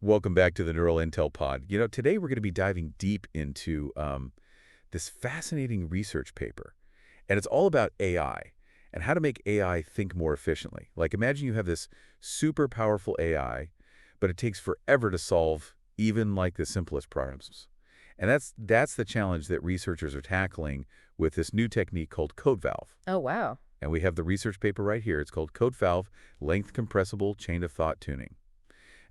Welcome back to the Neural Intel Pod. Today we're going to be diving deep into this fascinating research paper. And it's all about AI and how to make AI think more efficiently. Like, imagine you have this super powerful AI, but it takes forever to solve even like the simplest problems. And that's the challenge that researchers are tackling with this new technique called CoT-Valve. Oh, wow. And we have the research paper right here. It's called CoT-Valve, Length Compressible Chain of Thought Tuning.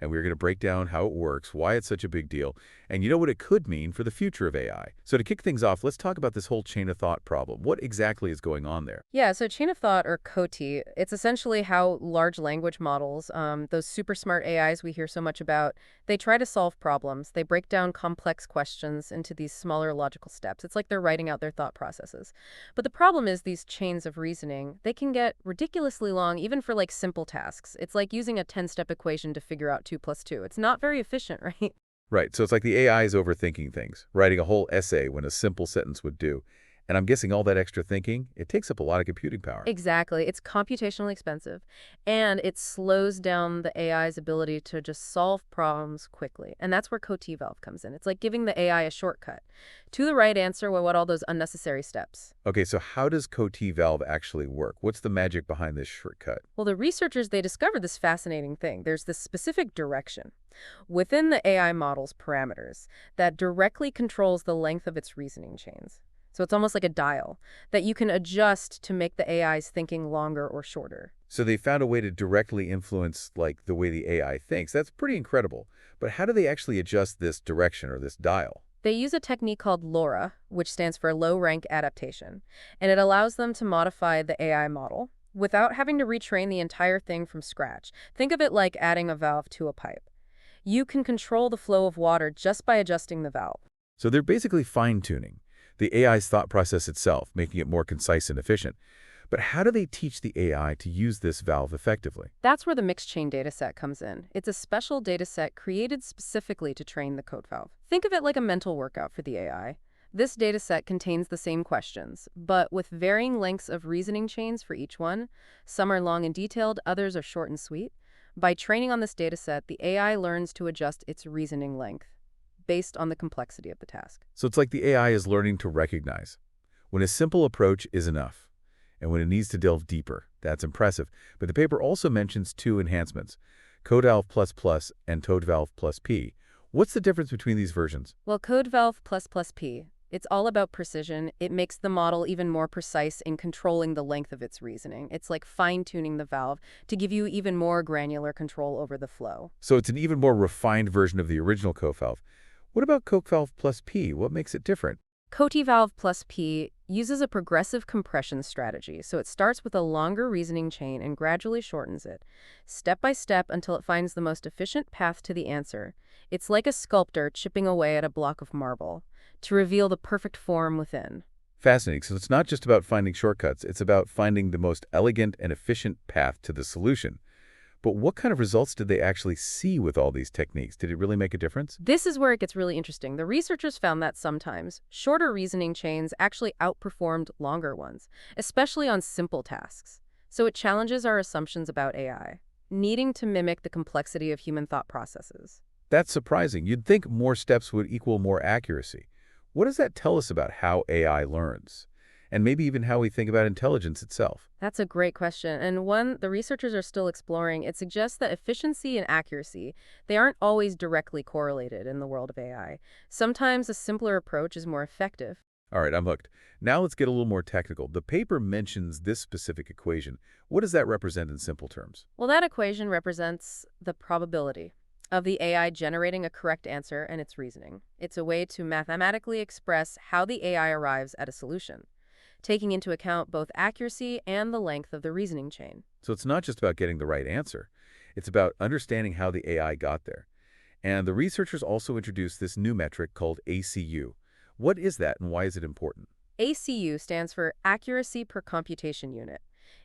And we're going to break down how it works, why it's such a big deal, and what it could mean for the future of AI. So to kick things off, let's talk about this whole chain of thought problem. What exactly is going on there? Yeah, so chain of thought, or CoT, it's essentially how large language models, those super smart AIs we hear so much about, they try to solve problems. They break down complex questions into these smaller logical steps. It's like they're writing out their thought processes. But the problem is these chains of reasoning, they can get ridiculously long even for like simple tasks. It's like using a 10-step equation to figure out 2 plus 2. It's not very efficient, right? Right, so it's like the AI is overthinking things, writing a whole essay when a simple sentence would do. And I'm guessing all that extra thinking, it takes up a lot of computing power. Exactly. It's computationally expensive, and it slows down the AI's ability to just solve problems quickly. And that's where CoT-Valve comes in. It's like giving the AI a shortcut to the right answer without all those unnecessary steps. Okay, so how does CoT-Valve actually work? What's the magic behind this shortcut? Well, the researchers, they discovered this fascinating thing. There's this specific direction within the AI model's parameters that directly controls the length of its reasoning chains. So it's almost like a dial that you can adjust to make the AI's thinking longer or shorter. So they found a way to directly influence, like, the way the AI thinks. That's pretty incredible. But how do they actually adjust this direction or this dial? They use a technique called LoRa, which stands for low rank adaptation, and it allows them to modify the AI model without having to retrain the entire thing from scratch. Think of it like adding a valve to a pipe. You can control the flow of water just by adjusting the valve. So they're basically fine-tuning the AI's thought process itself, making it more concise and efficient. But how do they teach the AI to use this valve effectively? That's where the mixed chain dataset comes in. It's a special dataset created specifically to train the CoT-Valve. Think of it like a mental workout for the AI. This dataset contains the same questions, but with varying lengths of reasoning chains for each one. Some are long and detailed, others are short and sweet. By training on this dataset, the AI learns to adjust its reasoning length based on the complexity of the task. So it's like the AI is learning to recognize when a simple approach is enough and when it needs to delve deeper. That's impressive. But the paper also mentions two enhancements, CoT-Valve++ and CoT-Valve+P. What's the difference between these versions? Well, CoT-Valve++P, it's all about precision. It makes the model even more precise in controlling the length of its reasoning. It's like fine-tuning the valve to give you even more granular control over the flow. So it's an even more refined version of the original CoT-Valve. What about CoT-Valve+P? What makes it different? CoT-Valve+P uses a progressive compression strategy, so it starts with a longer reasoning chain and gradually shortens it, step by step until it finds the most efficient path to the answer. It's like a sculptor chipping away at a block of marble to reveal the perfect form within. Fascinating. So it's not just about finding shortcuts. It's about finding the most elegant and efficient path to the solution. But what kind of results did they actually see with all these techniques? Did it really make a difference? This is where it gets really interesting. The researchers found that sometimes shorter reasoning chains actually outperformed longer ones, especially on simple tasks. So it challenges our assumptions about AI, needing to mimic the complexity of human thought processes. That's surprising. You'd think more steps would equal more accuracy. What does that tell us about how AI learns? And maybe even how we think about intelligence itself? That's a great question, and one the researchers are still exploring. It suggests that efficiency and accuracy, they aren't always directly correlated in the world of AI. Sometimes a simpler approach is more effective. All right, I'm hooked. Now let's get a little more technical. The paper mentions this specific equation. What does that represent in simple terms? Well, that equation represents the probability of the AI generating a correct answer and its reasoning. It's a way to mathematically express how the AI arrives at a solution, taking into account both accuracy and the length of the reasoning chain. So it's not just about getting the right answer. It's about understanding how the AI got there. And the researchers also introduced this new metric called ACU. What is that and why is it important? ACU stands for Accuracy per Computation Unit.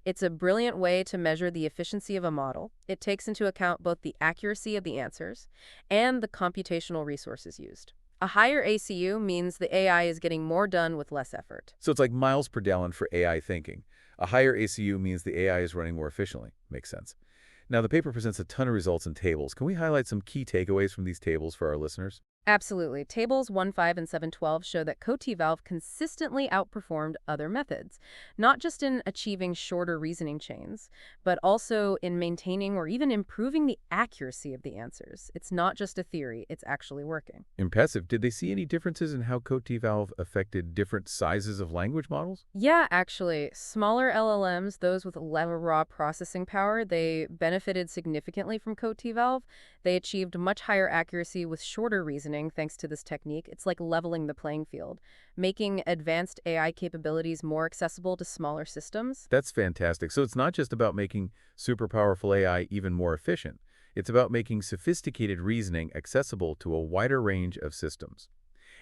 It's a brilliant way to measure the efficiency of a model. It takes into account both the accuracy of the answers and the computational resources used. A higher ACU means the AI is getting more done with less effort. So it's like miles per gallon for AI thinking. A higher ACU means the AI is running more efficiently. Makes sense. Now, the paper presents a ton of results and tables. Can we highlight some key takeaways from these tables for our listeners? Absolutely. Tables 1.5 and 7.12 show that CoT-Valve consistently outperformed other methods, not just in achieving shorter reasoning chains, but also in maintaining or even improving the accuracy of the answers. It's not just a theory, it's actually working. Impressive. Did they see any differences in how CoT-Valve affected different sizes of language models? Yeah, actually, smaller LLMs, those with lower raw processing power, they benefited significantly from CoT-Valve. They achieved much higher accuracy with shorter reasoning thanks to this technique. It's like leveling the playing field, making advanced AI capabilities more accessible to smaller systems. That's fantastic. So it's not just about making super powerful AI even more efficient. It's about making sophisticated reasoning accessible to a wider range of systems.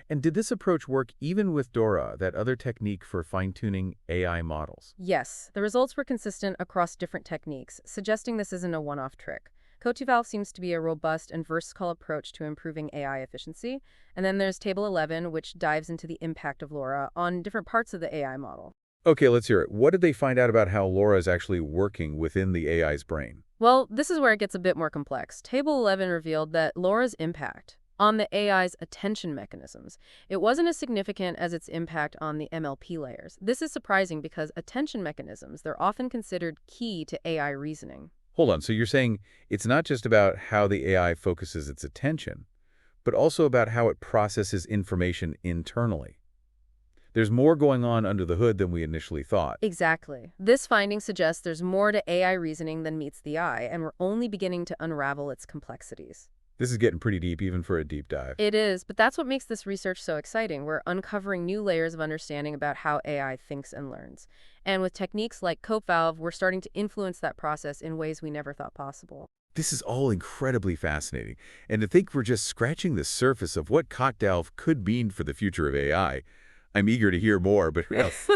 And did this approach work even with Dora, that other technique for fine-tuning AI models? Yes, the results were consistent across different techniques, suggesting this isn't a one-off trick. CoT-Valve seems to be a robust and versatile approach to improving AI efficiency. And then there's Table 11, which dives into the impact of LoRa on different parts of the AI model. Okay, let's hear it. What did they find out about how LoRa is actually working within the AI's brain? Well, this is where it gets a bit more complex. Table 11 revealed that LoRa's impact on the AI's attention mechanisms, it wasn't as significant as its impact on the MLP layers. This is surprising because attention mechanisms, they're often considered key to AI reasoning. Hold on, so you're saying it's not just about how the AI focuses its attention, but also about how it processes information internally. There's more going on under the hood than we initially thought. Exactly. This finding suggests there's more to AI reasoning than meets the eye, and we're only beginning to unravel its complexities. This is getting pretty deep even for a deep dive. It is, but that's what makes this research so exciting. We're uncovering new layers of understanding about how AI thinks and learns. And with techniques like CoT-Valve, we're starting to influence that process in ways we never thought possible. This is all incredibly fascinating, and to think we're just scratching the surface of what CoT-Valve could mean for the future of AI. I'm eager to hear more, but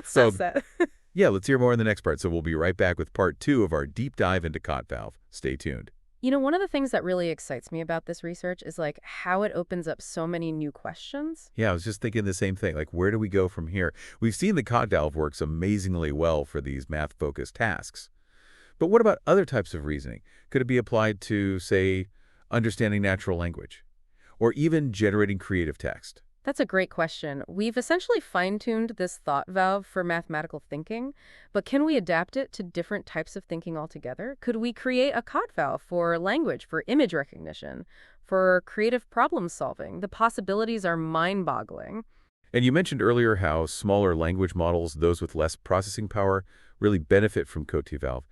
so That's that. yeah, let's hear more in the next part. So we'll be right back with part 2 of our deep dive into CoT-Valve. Stay tuned. One of the things that really excites me about this research is like how it opens up so many new questions. Yeah, I was just thinking the same thing. Like, where do we go from here? We've seen the CoT-Valve works amazingly well for these math-focused tasks. But what about other types of reasoning? Could it be applied to, say, understanding natural language? Or even generating creative text? That's a great question. We've essentially fine-tuned this thought valve for mathematical thinking, but can we adapt it to different types of thinking altogether? Could we create a COT valve for language, for image recognition, for creative problem solving? The possibilities are mind-boggling. And you mentioned earlier how smaller language models, those with less processing power, really benefit from CoT-Valve.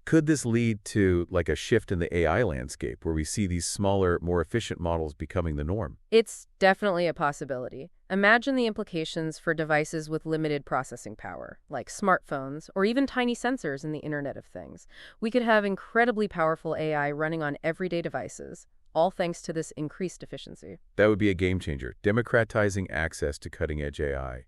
Could this lead to like a shift in the AI landscape where we see these smaller, more efficient models becoming the norm? It's definitely a possibility. Imagine the implications for devices with limited processing power, like smartphones or even tiny sensors in the Internet of Things. We could have incredibly powerful AI running on everyday devices, all thanks to this increased efficiency. That would be a game changer, democratizing access to cutting-edge AI,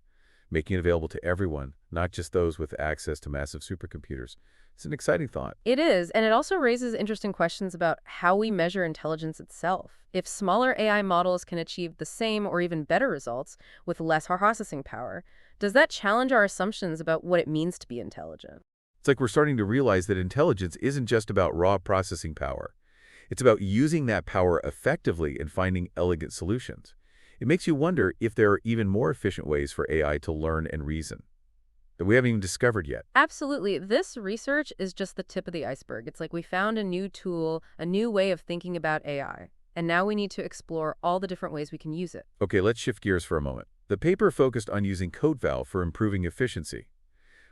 making it available to everyone, not just those with access to massive supercomputers. It's an exciting thought. It is, and it also raises interesting questions about how we measure intelligence itself. If smaller AI models can achieve the same or even better results with less processing power, does that challenge our assumptions about what it means to be intelligent? It's like we're starting to realize that intelligence isn't just about raw processing power. It's about using that power effectively and finding elegant solutions. It makes you wonder if there are even more efficient ways for AI to learn and reason that we haven't even discovered yet. Absolutely. This research is just the tip of the iceberg. It's like we found a new tool, a new way of thinking about AI, and now we need to explore all the different ways we can use it. Okay, let's shift gears for a moment. The paper focused on using CoT-Valve for improving efficiency,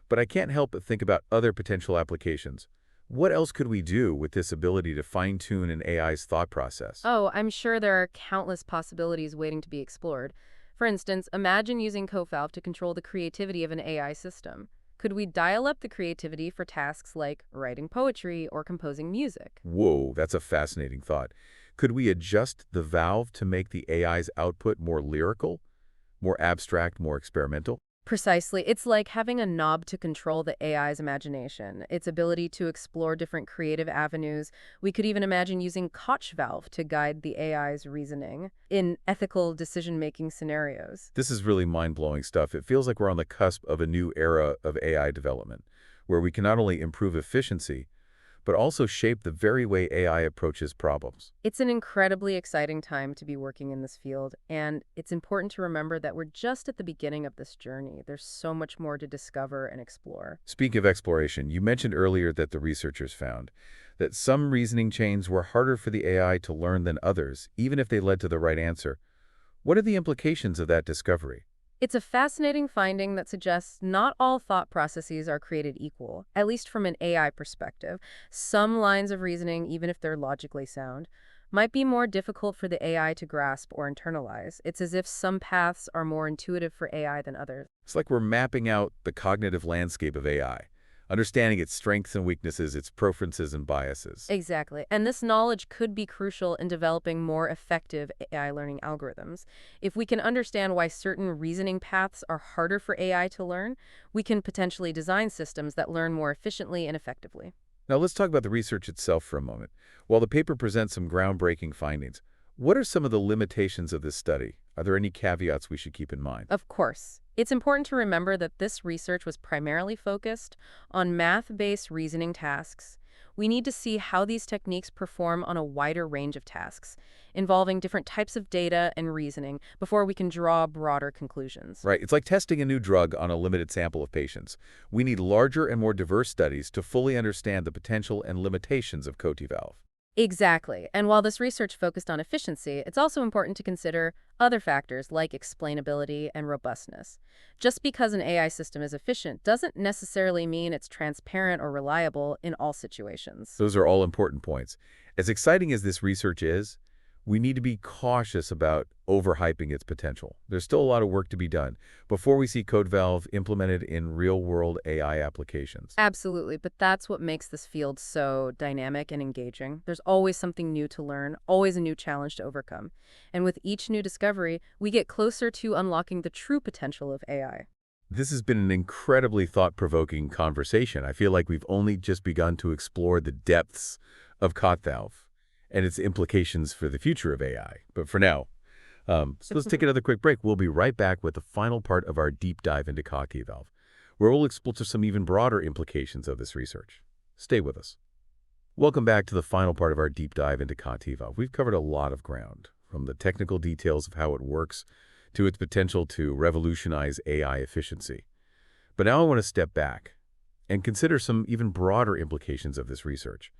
but I can't help but think about other potential applications. What else could we do with this ability to fine-tune an AI's thought process? Oh, I'm sure there are countless possibilities waiting to be explored. For instance, imagine using CoT-Valve to control the creativity of an AI system. Could we dial up the creativity for tasks like writing poetry or composing music? Whoa, that's a fascinating thought. Could we adjust the valve to make the AI's output more lyrical, more abstract, more experimental? Precisely. It's like having a knob to control the AI's imagination, its ability to explore different creative avenues. We could even imagine using CoT-Valve to guide the AI's reasoning in ethical decision-making scenarios. This is really mind-blowing stuff. It feels like we're on the cusp of a new era of AI development, where we can not only improve efficiency, but also shape the very way AI approaches problems. It's an incredibly exciting time to be working in this field, and it's important to remember that we're just at the beginning of this journey. There's so much more to discover and explore. Speaking of exploration, you mentioned earlier that the researchers found that some reasoning chains were harder for the AI to learn than others, even if they led to the right answer. What are the implications of that discovery? It's a fascinating finding that suggests not all thought processes are created equal, at least from an AI perspective. Some lines of reasoning, even if they're logically sound, might be more difficult for the AI to grasp or internalize. It's as if some paths are more intuitive for AI than others. It's like we're mapping out the cognitive landscape of AI, understanding its strengths and weaknesses, its preferences and biases. Exactly. And this knowledge could be crucial in developing more effective AI learning algorithms. If we can understand why certain reasoning paths are harder for AI to learn, we can potentially design systems that learn more efficiently and effectively. Now let's talk about the research itself for a moment. While the paper presents some groundbreaking findings, what are some of the limitations of this study? Are there any caveats we should keep in mind? Of course, it's important to remember that this research was primarily focused on math-based reasoning tasks. We need to see how these techniques perform on a wider range of tasks, involving different types of data and reasoning, before we can draw broader conclusions. Right, it's like testing a new drug on a limited sample of patients. We need larger and more diverse studies to fully understand the potential and limitations of CoT-Valve. Exactly. And while this research focused on efficiency, it's also important to consider other factors like explainability and robustness. Just because an AI system is efficient doesn't necessarily mean it's transparent or reliable in all situations. Those are all important points. As exciting as this research is, we need to be cautious about overhyping its potential. There's still a lot of work to be done before we see CoT-Valve implemented in real-world AI applications. Absolutely, but that's what makes this field so dynamic and engaging. There's always something new to learn, always a new challenge to overcome. And with each new discovery, we get closer to unlocking the true potential of AI. This has been an incredibly thought-provoking conversation. I feel like we've only just begun to explore the depths of CoT-Valve and its implications for the future of AI. But for now, so let's take another quick break. We'll be right back with the final part of our deep dive into CoT-Valve, where we'll explore some even broader implications of this research. Stay with us. Welcome back to the final part of our deep dive into CoT-Valve. We've covered a lot of ground, from the technical details of how it works to its potential to revolutionize AI efficiency. But now I want to step back and consider some even broader implications of this research.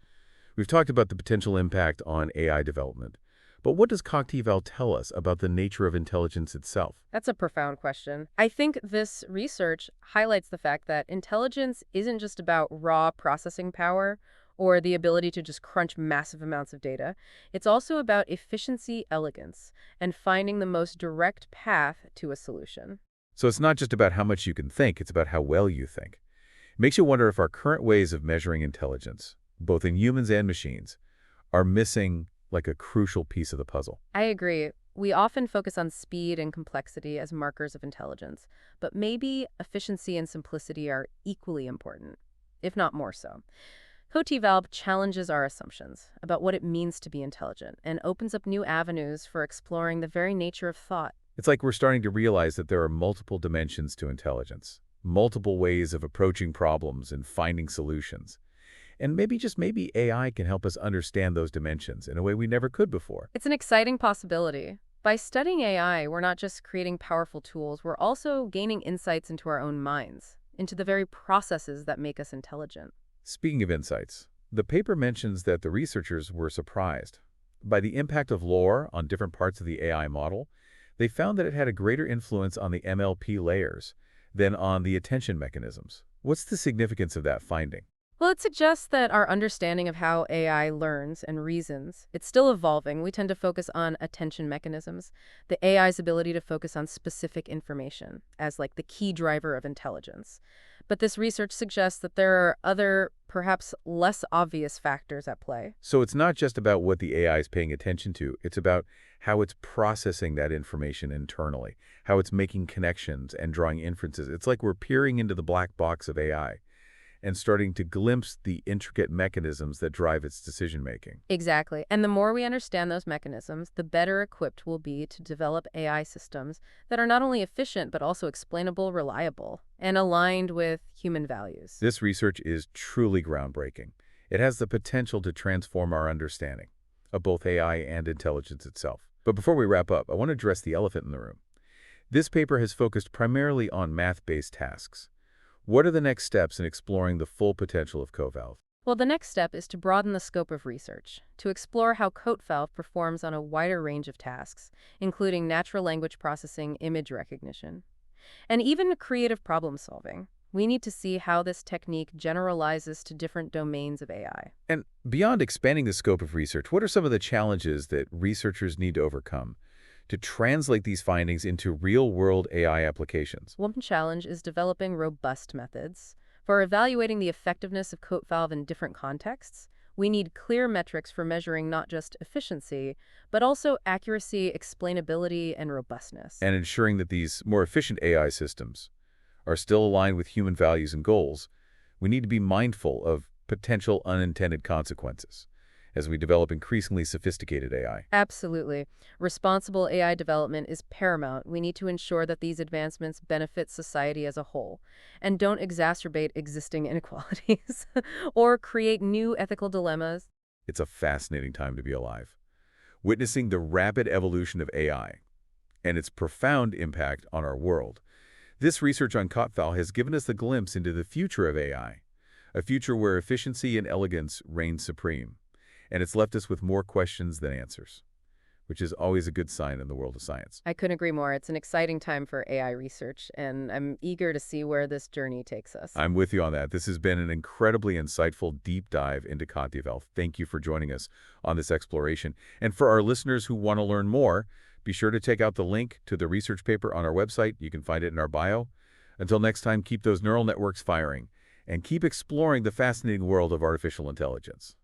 We've talked about the potential impact on AI development, but what does CoT-Valve tell us about the nature of intelligence itself? That's a profound question. I think this research highlights the fact that intelligence isn't just about raw processing power or the ability to just crunch massive amounts of data. It's also about efficiency, elegance, and finding the most direct path to a solution. So it's not just about how much you can think, it's about how well you think. It makes you wonder if our current ways of measuring intelligence, both in humans and machines, are missing like a crucial piece of the puzzle. I agree. We often focus on speed and complexity as markers of intelligence, but maybe efficiency and simplicity are equally important, if not more so. CoT-Valve challenges our assumptions about what it means to be intelligent and opens up new avenues for exploring the very nature of thought. It's like we're starting to realize that there are multiple dimensions to intelligence, multiple ways of approaching problems and finding solutions. And maybe AI can help us understand those dimensions in a way we never could before. It's an exciting possibility. By studying AI, we're not just creating powerful tools, we're also gaining insights into our own minds, into the very processes that make us intelligent. Speaking of insights, the paper mentions that the researchers were surprised by the impact of lore on different parts of the AI model. They found that it had a greater influence on the MLP layers than on the attention mechanisms. What's the significance of that finding? Well, it suggests that our understanding of how AI learns and reasons, it's still evolving. We tend to focus on attention mechanisms, the AI's ability to focus on specific information as like the key driver of intelligence. But this research suggests that there are other, perhaps less obvious factors at play. So it's not just about what the AI is paying attention to, it's about how it's processing that information internally, how it's making connections and drawing inferences. It's like we're peering into the black box of AI and starting to glimpse the intricate mechanisms that drive its decision-making. Exactly. And the more we understand those mechanisms, the better equipped we'll be to develop AI systems that are not only efficient, but also explainable, reliable, and aligned with human values. This research is truly groundbreaking. It has the potential to transform our understanding of both AI and intelligence itself. But before we wrap up, I want to address the elephant in the room. This paper has focused primarily on math-based tasks. What are the next steps in exploring the full potential of CoT-Valve? Well, the next step is to broaden the scope of research, to explore how CoT-Valve performs on a wider range of tasks, including natural language processing, image recognition, and even creative problem solving. We need to see how this technique generalizes to different domains of AI. And beyond expanding the scope of research, what are some of the challenges that researchers need to overcome to translate these findings into real-world AI applications? One challenge is developing robust methods. For evaluating the effectiveness of CoT-Valve in different contexts, we need clear metrics for measuring not just efficiency, but also accuracy, explainability, and robustness. And ensuring that these more efficient AI systems are still aligned with human values and goals, we need to be mindful of potential unintended consequences as we develop increasingly sophisticated AI. Absolutely. Responsible AI development is paramount. We need to ensure that these advancements benefit society as a whole and don't exacerbate existing inequalities or create new ethical dilemmas. It's a fascinating time to be alive, witnessing the rapid evolution of AI and its profound impact on our world. This research on CoT-Valve has given us a glimpse into the future of AI, a future where efficiency and elegance reign supreme. And it's left us with more questions than answers, which is always a good sign in the world of science. I couldn't agree more. It's an exciting time for AI research, and I'm eager to see where this journey takes us. I'm with you on that. This has been an incredibly insightful deep dive into CoT-Valve. Thank you for joining us on this exploration. And for our listeners who want to learn more, be sure to check out the link to the research paper on our website. You can find it in our bio. Until next time, keep those neural networks firing and keep exploring the fascinating world of artificial intelligence.